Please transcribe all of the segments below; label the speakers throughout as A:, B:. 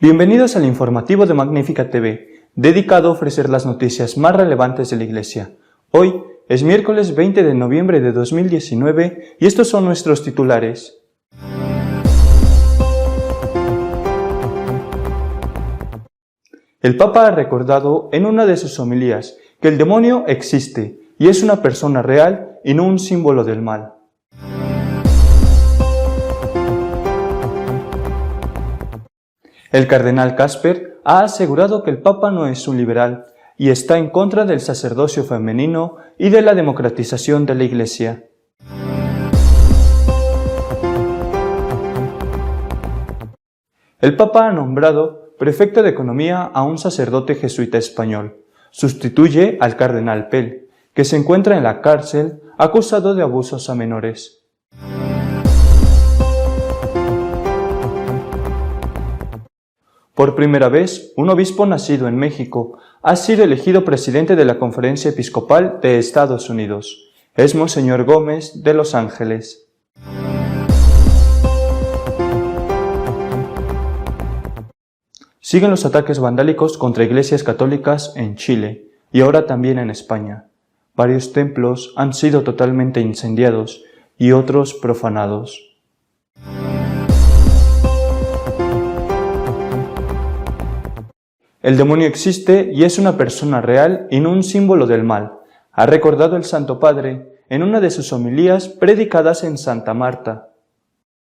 A: Bienvenidos al informativo de Magnífica TV, dedicado a ofrecer las noticias más relevantes de la Iglesia. Hoy es miércoles 20 de noviembre de 2019 y estos son nuestros titulares. El Papa ha recordado en una de sus homilías que el demonio existe y es una persona real y no un símbolo del mal. El cardenal Casper ha asegurado que el Papa no es un liberal y está en contra del sacerdocio femenino y de la democratización de la Iglesia. El Papa ha nombrado prefecto de Economía a un sacerdote jesuita español. Sustituye al cardenal Pell, que se encuentra en la cárcel acusado de abusos a menores. Por primera vez, un obispo nacido en México ha sido elegido presidente de la Conferencia Episcopal de Estados Unidos. Es Monseñor Gómez de Los Ángeles. Siguen los ataques vandálicos contra iglesias católicas en Chile y ahora también en España. Varios templos han sido totalmente incendiados y otros profanados. El demonio existe y es una persona real y no un símbolo del mal, ha recordado el Santo Padre en una de sus homilías predicadas en Santa Marta.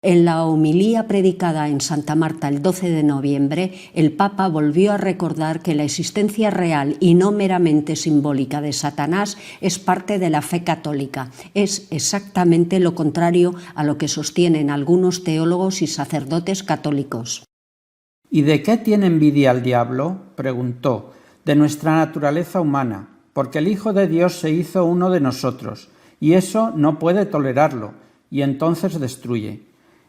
B: En la homilía predicada en Santa Marta el 12 de noviembre, el Papa volvió a recordar que la existencia real y no meramente simbólica de Satanás es parte de la fe católica. Es exactamente lo contrario a lo que sostienen algunos teólogos y sacerdotes católicos.
C: ¿Y de qué tiene envidia el diablo?, preguntó. De nuestra naturaleza humana, porque el Hijo de Dios se hizo uno de nosotros, y eso no puede tolerarlo, y entonces destruye.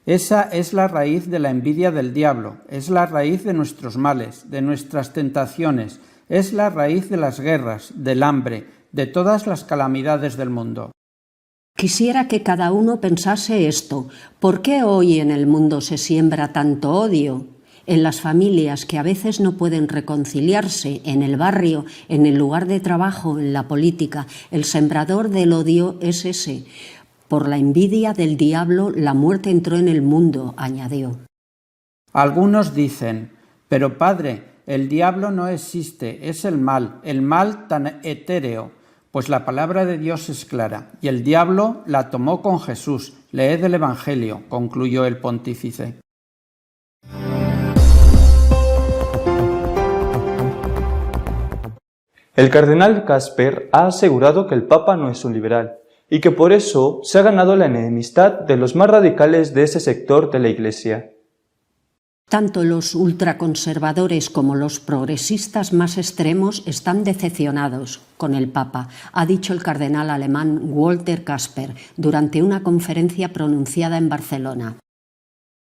C: Esa es la raíz de la envidia del diablo, es la raíz de nuestros males, de nuestras tentaciones, es la raíz de las guerras, del hambre, de todas las calamidades del mundo.
B: Quisiera que cada uno pensase esto. ¿Por qué hoy en el mundo se siembra tanto odio? En las familias que a veces no pueden reconciliarse, en el barrio, en el lugar de trabajo, en la política, el sembrador del odio es ese. Por la envidia del diablo la muerte entró en el mundo, añadió.
C: Algunos dicen, pero padre, el diablo no existe, es el mal tan etéreo, pues la palabra de Dios es clara, y el diablo la tomó con Jesús, leed el Evangelio, concluyó el pontífice.
A: El cardenal Casper ha asegurado que el Papa no es un liberal y que por eso se ha ganado la enemistad de los más radicales de ese sector de la Iglesia.
B: Tanto los ultraconservadores como los progresistas más extremos están decepcionados con el Papa, ha dicho el cardenal alemán Walter Casper durante una conferencia pronunciada en Barcelona.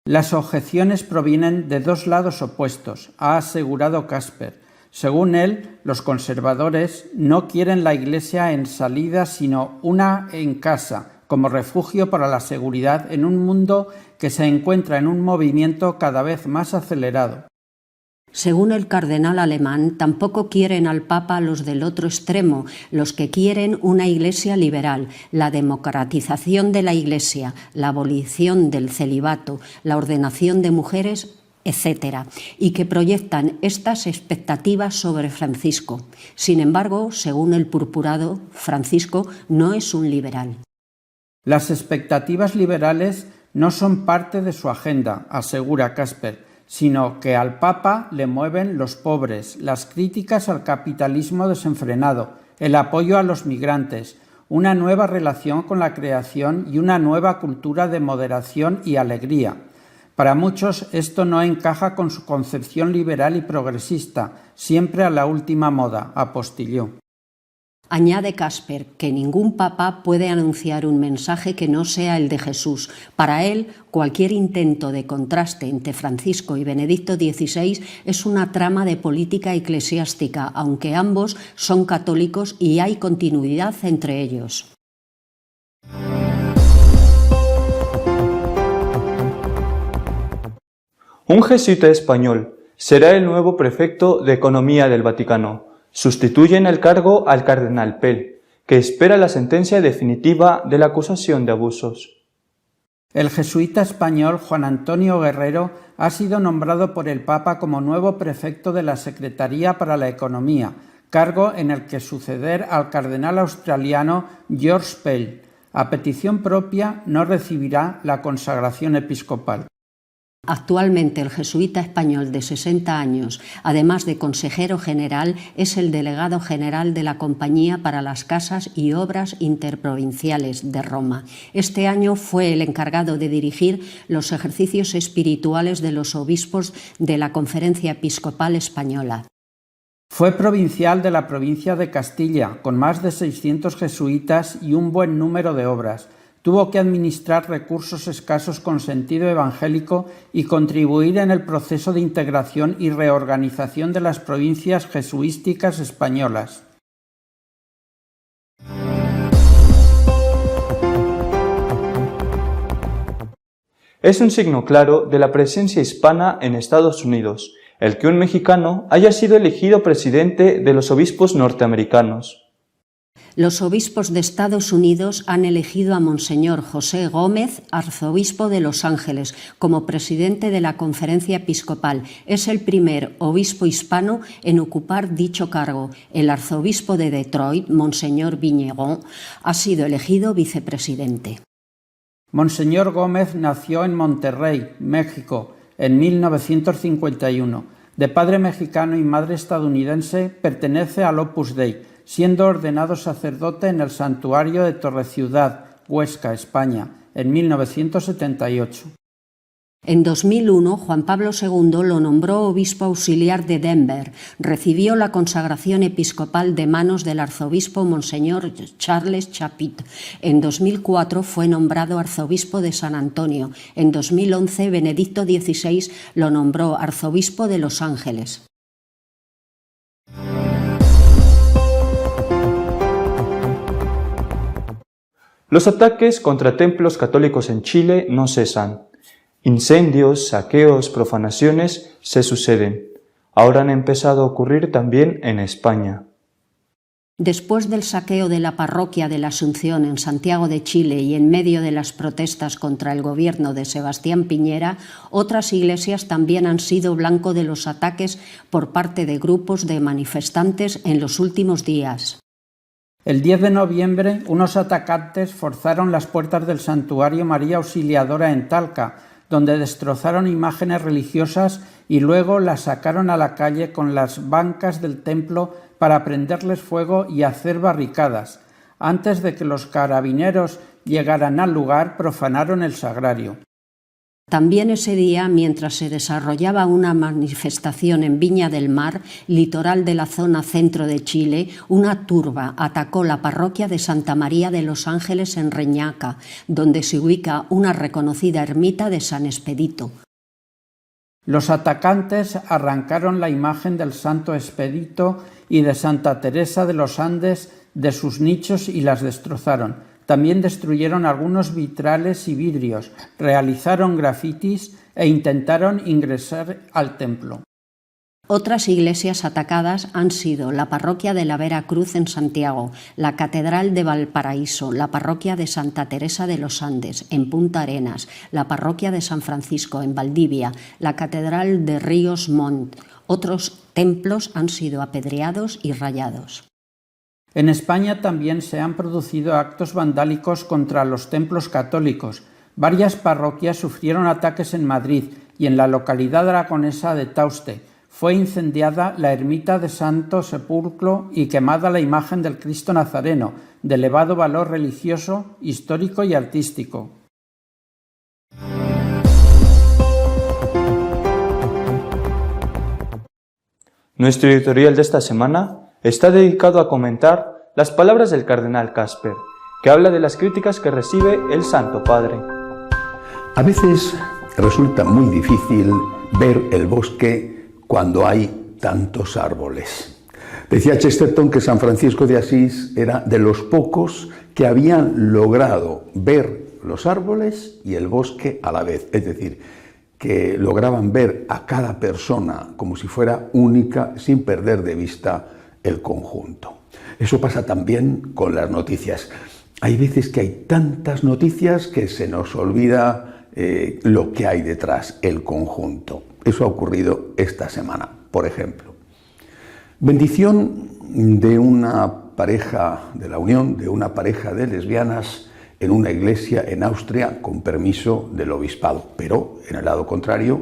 C: Las objeciones provienen de dos lados opuestos, ha asegurado Casper. Según él, los conservadores no quieren la Iglesia en salida, sino una en casa, como refugio para la seguridad en un mundo que se encuentra en un movimiento cada vez más acelerado.
B: Según el cardenal alemán, tampoco quieren al Papa los del otro extremo, los que quieren una Iglesia liberal, la democratización de la Iglesia, la abolición del celibato, la ordenación de mujeres, etc., y que proyectan estas expectativas sobre Francisco. Sin embargo, según el purpurado, Francisco no es un liberal.
C: Las expectativas liberales no son parte de su agenda, asegura Casper, sino que al Papa le mueven los pobres, las críticas al capitalismo desenfrenado, el apoyo a los migrantes, una nueva relación con la creación y una nueva cultura de moderación y alegría. Para muchos esto no encaja con su concepción liberal y progresista, siempre a la última moda, apostilló.
B: Añade Casper que ningún papa puede anunciar un mensaje que no sea el de Jesús. Para él, cualquier intento de contraste entre Francisco y Benedicto XVI es una trama de política eclesiástica, aunque ambos son católicos y hay continuidad entre ellos.
A: Un jesuita español será el nuevo prefecto de Economía del Vaticano. Sustituye en el cargo al cardenal Pell, que espera la sentencia definitiva de la acusación de abusos.
C: El jesuita español Juan Antonio Guerrero ha sido nombrado por el Papa como nuevo prefecto de la Secretaría para la Economía, cargo en el que suceder al cardenal australiano George Pell. A petición propia no recibirá la consagración episcopal.
B: Actualmente el jesuita español de 60 años, además de consejero general, es el delegado general de la Compañía para las Casas y Obras Interprovinciales de Roma. Este año fue el encargado de dirigir los ejercicios espirituales de los obispos de la Conferencia Episcopal Española.
C: Fue provincial de la provincia de Castilla, con más de 600 jesuitas y un buen número de obras. Tuvo que administrar recursos escasos con sentido evangélico y contribuir en el proceso de integración y reorganización de las provincias jesuísticas españolas.
A: Es un signo claro de la presencia hispana en Estados Unidos, el que un mexicano haya sido elegido presidente de los obispos norteamericanos.
B: Los obispos de Estados Unidos han elegido a Monseñor José Gómez, arzobispo de Los Ángeles, como presidente de la Conferencia Episcopal. Es el primer obispo hispano en ocupar dicho cargo. El arzobispo de Detroit, Monseñor Viñegón, ha sido elegido vicepresidente.
C: Monseñor Gómez nació en Monterrey, México, en 1951. De padre mexicano y madre estadounidense, pertenece al Opus Dei, siendo ordenado sacerdote en el Santuario de Torreciudad, Huesca, España, en 1978.
B: En 2001, Juan Pablo II lo nombró obispo auxiliar de Denver. Recibió la consagración episcopal de manos del arzobispo Monseñor Charles Chaput. En 2004 fue nombrado arzobispo de San Antonio. En 2011, Benedicto XVI lo nombró arzobispo de Los Ángeles.
A: Los ataques contra templos católicos en Chile no cesan. Incendios, saqueos, profanaciones se suceden. Ahora han empezado a ocurrir también en España.
B: Después del saqueo de la parroquia de la Asunción en Santiago de Chile y en medio de las protestas contra el gobierno de Sebastián Piñera, otras iglesias también han sido blanco de los ataques por parte de grupos de manifestantes en los últimos días.
C: El 10 de noviembre, unos atacantes forzaron las puertas del Santuario María Auxiliadora en Talca, donde destrozaron imágenes religiosas y luego las sacaron a la calle con las bancas del templo para prenderles fuego y hacer barricadas. Antes de que los carabineros llegaran al lugar, profanaron el sagrario.
B: También ese día, mientras se desarrollaba una manifestación en Viña del Mar, litoral de la zona centro de Chile, una turba atacó la parroquia de Santa María de los Ángeles en Reñaca, donde se ubica una reconocida ermita de San Expedito.
C: Los atacantes arrancaron la imagen del Santo Expedito y de Santa Teresa de los Andes de sus nichos y las destrozaron. También destruyeron algunos vitrales y vidrios, realizaron grafitis e intentaron ingresar al templo.
B: Otras iglesias atacadas han sido la parroquia de la Vera Cruz en Santiago, la Catedral de Valparaíso, la parroquia de Santa Teresa de los Andes en Punta Arenas, la parroquia de San Francisco en Valdivia, la Catedral de Ríos Montt. Otros templos han sido apedreados y rayados.
C: En España también se han producido actos vandálicos contra los templos católicos. Varias parroquias sufrieron ataques en Madrid y en la localidad aragonesa de Tauste. Fue incendiada la ermita de Santo Sepulcro y quemada la imagen del Cristo Nazareno, de elevado valor religioso, histórico y artístico.
A: Nuestro editorial de esta semana está dedicado a comentar las palabras del cardenal Casper, que habla de las críticas que recibe el Santo Padre.
D: A veces resulta muy difícil ver el bosque cuando hay tantos árboles. Decía Chesterton que San Francisco de Asís era de los pocos que habían logrado ver los árboles y el bosque a la vez. Es decir, que lograban ver a cada persona como si fuera única, sin perder de vista el conjunto. Eso pasa también con las noticias. Hay veces que hay tantas noticias que se nos olvida lo que hay detrás, el conjunto. Eso ha ocurrido esta semana, por ejemplo. Bendición de una pareja, de la unión de una pareja de lesbianas en una iglesia en Austria con permiso del obispado. Pero, en el lado contrario,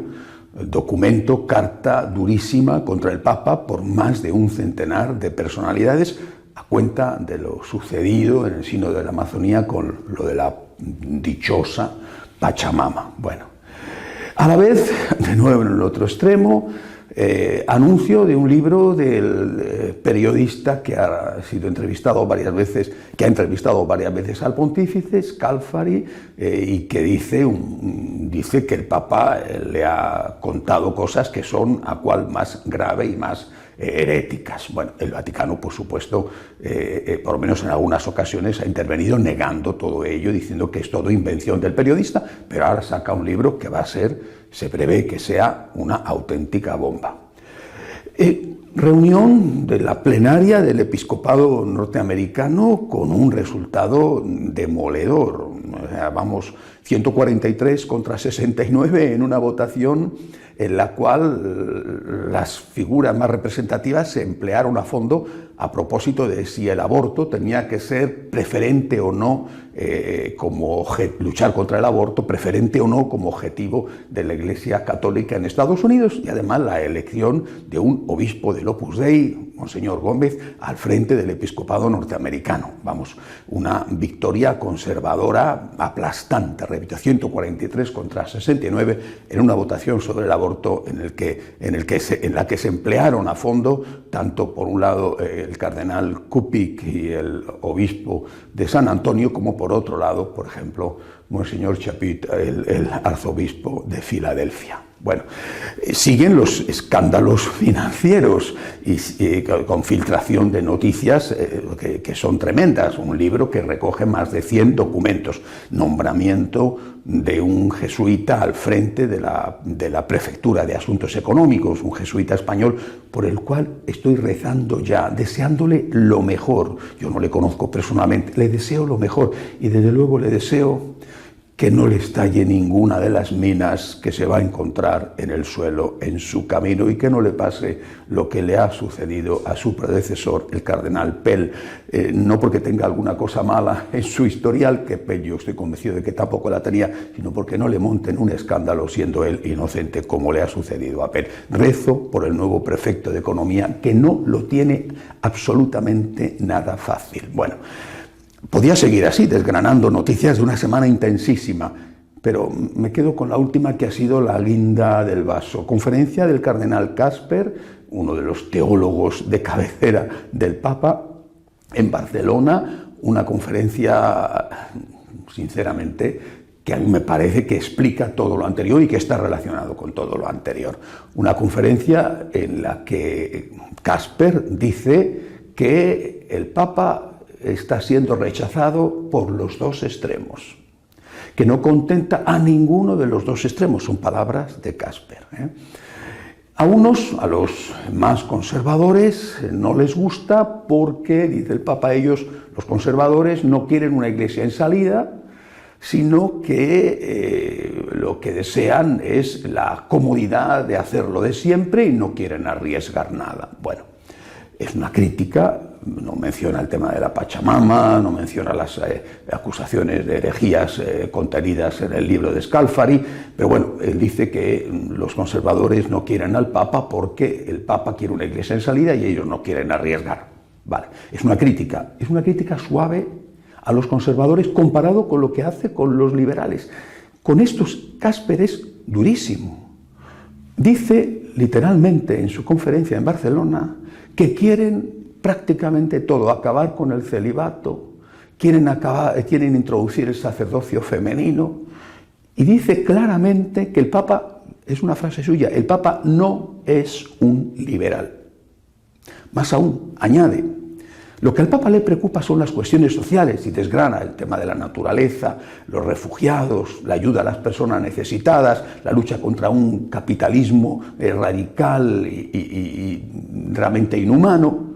D: documento, carta durísima contra el Papa por más de un centenar de personalidades a cuenta de lo sucedido en el Sínodo de la Amazonía con lo de la dichosa Pachamama. Bueno, a la vez, de nuevo en el otro extremo, anuncio de un libro del periodista que ha sido entrevistado varias veces, que ha entrevistado varias veces al pontífice, Scalfari, y que dice que el Papa le ha contado cosas que son a cual más grave y más heréticas. Bueno, el Vaticano, por supuesto, por lo menos en algunas ocasiones, ha intervenido negando todo ello, diciendo que es todo invención del periodista, pero ahora saca un libro que va a ser, se prevé que sea una auténtica bomba. Reunión de la plenaria del episcopado norteamericano con un resultado demoledor. O sea, vamos, 143 contra 69 en una votación en la cual las figuras más representativas se emplearon a fondo a propósito de si el aborto tenía que ser preferente o no, luchar contra el aborto, preferente o no como objetivo de la Iglesia Católica en Estados Unidos, y además la elección de un obispo del Opus Dei, Monseñor Gómez, al frente del episcopado norteamericano. Vamos, una victoria conservadora aplastante, repito, 143 contra 69 en una votación sobre el aborto en la que se emplearon a fondo, tanto por un lado el cardenal Kupik y el obispo de San Antonio, como por otro lado, por ejemplo, Monseñor Chaput, el arzobispo de Filadelfia. Bueno, siguen los escándalos financieros y con filtración de noticias que son tremendas. Un libro que recoge más de 100 documentos. Nombramiento de un jesuita al frente de la Prefectura de Asuntos Económicos, un jesuita español por el cual estoy rezando ya, deseándole lo mejor. Yo no le conozco personalmente, le deseo lo mejor y desde luego le deseo que no le estalle ninguna de las minas que se va a encontrar en el suelo en su camino y que no le pase lo que le ha sucedido a su predecesor, el cardenal Pell, no porque tenga alguna cosa mala en su historial, que Pell yo estoy convencido de que tampoco la tenía, sino porque no le monten un escándalo siendo él inocente como le ha sucedido a Pell. Rezo por el nuevo prefecto de Economía, que no lo tiene absolutamente nada fácil. Bueno, podía seguir así, desgranando noticias de una semana intensísima, pero me quedo con la última, que ha sido la guinda del vaso. Conferencia del cardenal Casper, uno de los teólogos de cabecera del Papa, en Barcelona, una conferencia, sinceramente, que a mí me parece que explica todo lo anterior y que está relacionado con todo lo anterior. Una conferencia en la que Casper dice que el Papa está siendo rechazado por los dos extremos, que no contenta a ninguno de los dos extremos, son palabras de Casper. A unos, a los más conservadores, no les gusta porque, dice el Papa, ellos, los conservadores, no quieren una iglesia en salida, sino que lo que desean es la comodidad de hacerlo de siempre y no quieren arriesgar nada. Bueno, es una crítica. No menciona el tema de la Pachamama, no menciona las acusaciones de herejías contenidas en el libro de Scalfari, pero bueno, él dice que los conservadores no quieren al Papa porque el Papa quiere una iglesia en salida y ellos no quieren arriesgar. Vale, es una crítica suave a los conservadores comparado con lo que hace con los liberales. Con estos Casper es durísimo. Dice literalmente en su conferencia en Barcelona que quieren prácticamente todo, acabar con el celibato, quieren introducir el sacerdocio femenino, y dice claramente que el Papa, es una frase suya, el Papa no es un liberal. Más aún, añade, Lo que al Papa le preocupa son las cuestiones sociales y desgrana el tema de la naturaleza, los refugiados, la ayuda a las personas necesitadas, la lucha contra un capitalismo radical y realmente inhumano.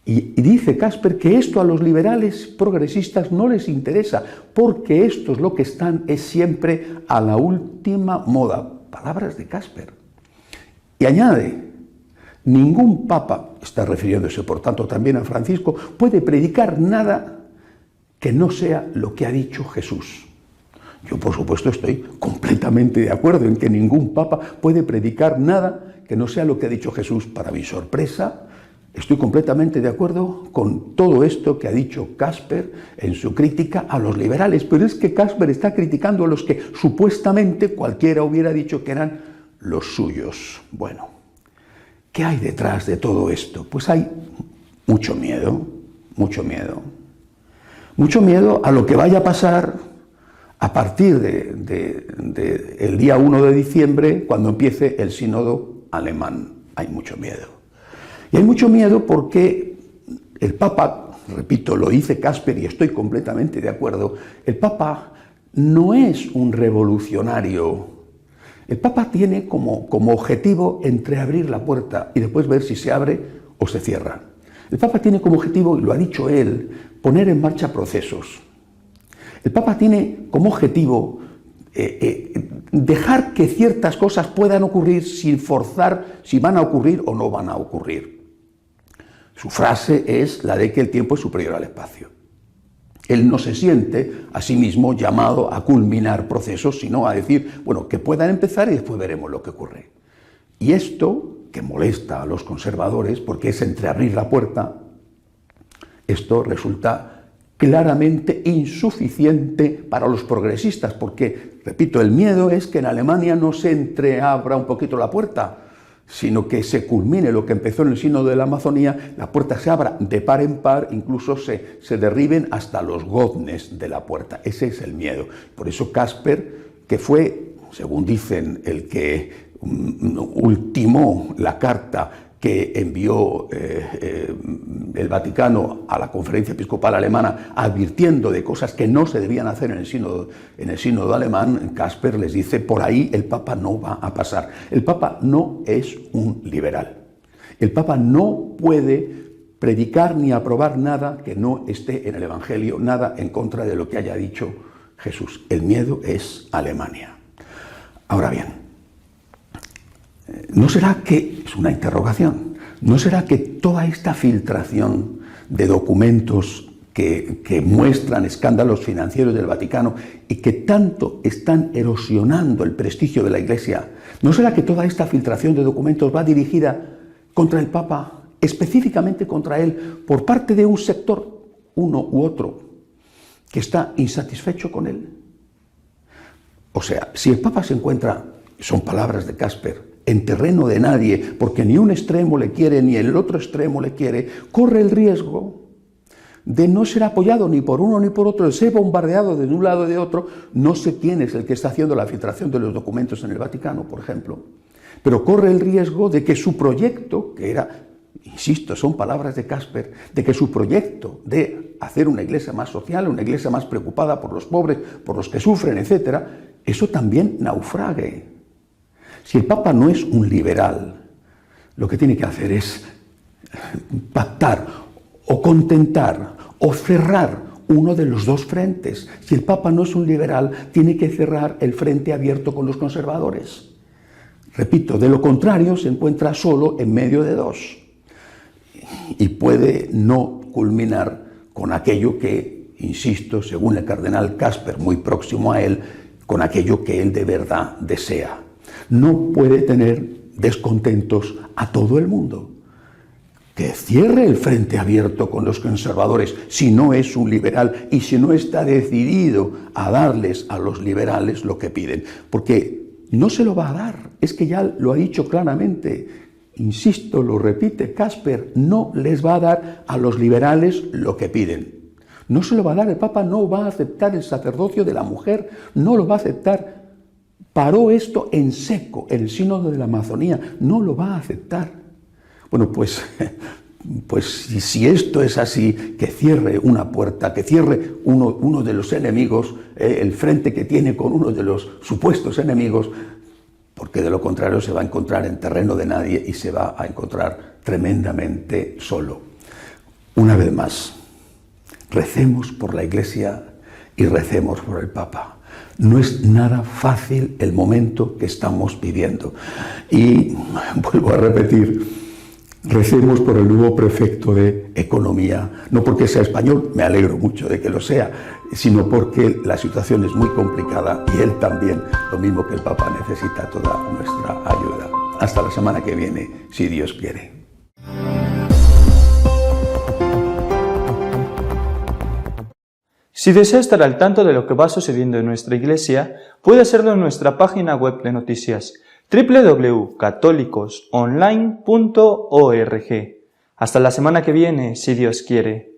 D: Y dice Casper que esto a los liberales progresistas no les interesa, porque estos lo que están es siempre a la última moda. Palabras de Casper. Y añade: ningún papa, está refiriéndose por tanto también a Francisco, puede predicar nada que no sea lo que ha dicho Jesús. Yo, por supuesto, estoy completamente de acuerdo en que ningún papa puede predicar nada que no sea lo que ha dicho Jesús. Para mi sorpresa, estoy completamente de acuerdo con todo esto que ha dicho Casper en su crítica a los liberales, pero es que Casper está criticando a los que supuestamente cualquiera hubiera dicho que eran los suyos. Bueno, ¿qué hay detrás de todo esto? Pues hay mucho miedo, mucho miedo. Mucho miedo a lo que vaya a pasar a partir del día 1 de diciembre, cuando empiece el sínodo alemán. Hay mucho miedo. Y hay mucho miedo porque el Papa, repito, lo dice Casper y estoy completamente de acuerdo, el Papa no es un revolucionario. El Papa tiene como objetivo entreabrir la puerta y después ver si se abre o se cierra. El Papa tiene como objetivo, y lo ha dicho él, poner en marcha procesos. El Papa tiene como objetivo dejar que ciertas cosas puedan ocurrir sin forzar si van a ocurrir o no van a ocurrir. Su frase es la de que el tiempo es superior al espacio. Él no se siente a sí mismo llamado a culminar procesos, sino a decir, bueno, que puedan empezar y después veremos lo que ocurre. Y esto, que molesta a los conservadores, porque es entreabrir la puerta, esto resulta claramente insuficiente para los progresistas, porque, repito, el miedo es que en Alemania no se entreabra un poquito la puerta, sino que se culmine lo que empezó en el sínodo de la Amazonía, la puerta se abra de par en par, incluso se derriben hasta los goznes de la puerta. Ese es el miedo. Por eso Casper, que fue, según dicen, el que ultimó la carta que envió el Vaticano a la Conferencia Episcopal Alemana advirtiendo de cosas que no se debían hacer en el sínodo alemán, Casper les dice, por ahí el Papa no va a pasar. El Papa no es un liberal. El Papa no puede predicar ni aprobar nada que no esté en el Evangelio, nada en contra de lo que haya dicho Jesús. El miedo es Alemania. Ahora bien, ¿no será que, es una interrogación, no será que toda esta filtración de documentos que muestran escándalos financieros del Vaticano y que tanto están erosionando el prestigio de la Iglesia, no será que toda esta filtración de documentos va dirigida contra el Papa, específicamente contra él, por parte de un sector, uno u otro, que está insatisfecho con él? O sea, si el Papa se encuentra, son palabras de Casper, en terreno de nadie, porque ni un extremo le quiere ni el otro extremo le quiere, corre el riesgo de no ser apoyado ni por uno ni por otro, de ser bombardeado de un lado o de otro. No sé quién es el que está haciendo la filtración de los documentos en el Vaticano, por ejemplo, pero corre el riesgo de que su proyecto, que era, insisto, son palabras de Casper, de que su proyecto de hacer una iglesia más social, una iglesia más preocupada por los pobres, por los que sufren, etc., eso también naufrague. Si el Papa no es un liberal, lo que tiene que hacer es pactar o contentar o cerrar uno de los dos frentes. Si el Papa no es un liberal, tiene que cerrar el frente abierto con los conservadores. Repito, de lo contrario se encuentra solo en medio de dos y puede no culminar con aquello que, insisto, según el cardenal Casper, muy próximo a él, con aquello que él de verdad desea. No puede tener descontentos a todo el mundo. Que cierre el frente abierto con los conservadores si no es un liberal y si no está decidido a darles a los liberales lo que piden. Porque no se lo va a dar, es que ya lo ha dicho claramente. Insisto, lo repite Casper, no les va a dar a los liberales lo que piden. No se lo va a dar, el Papa no va a aceptar el sacerdocio de la mujer, no lo va a aceptar. Paró esto en seco, el sínodo de la Amazonía, no lo va a aceptar. Bueno, pues pues si esto es así, que cierre una puerta, que cierre uno de los enemigos, el frente que tiene con uno de los supuestos enemigos, porque de lo contrario se va a encontrar en terreno de nadie y se va a encontrar tremendamente solo. Una vez más, recemos por la Iglesia y recemos por el Papa. No es nada fácil el momento que estamos viviendo. Y vuelvo a repetir, recemos por el nuevo prefecto de Economía, no porque sea español, me alegro mucho de que lo sea, sino porque la situación es muy complicada y él también, lo mismo que el Papa, necesita toda nuestra ayuda. Hasta la semana que viene, si Dios quiere.
A: Si desea estar al tanto de lo que va sucediendo en nuestra Iglesia, puede hacerlo en nuestra página web de noticias www.católicosonline.org. Hasta la semana que viene, si Dios quiere.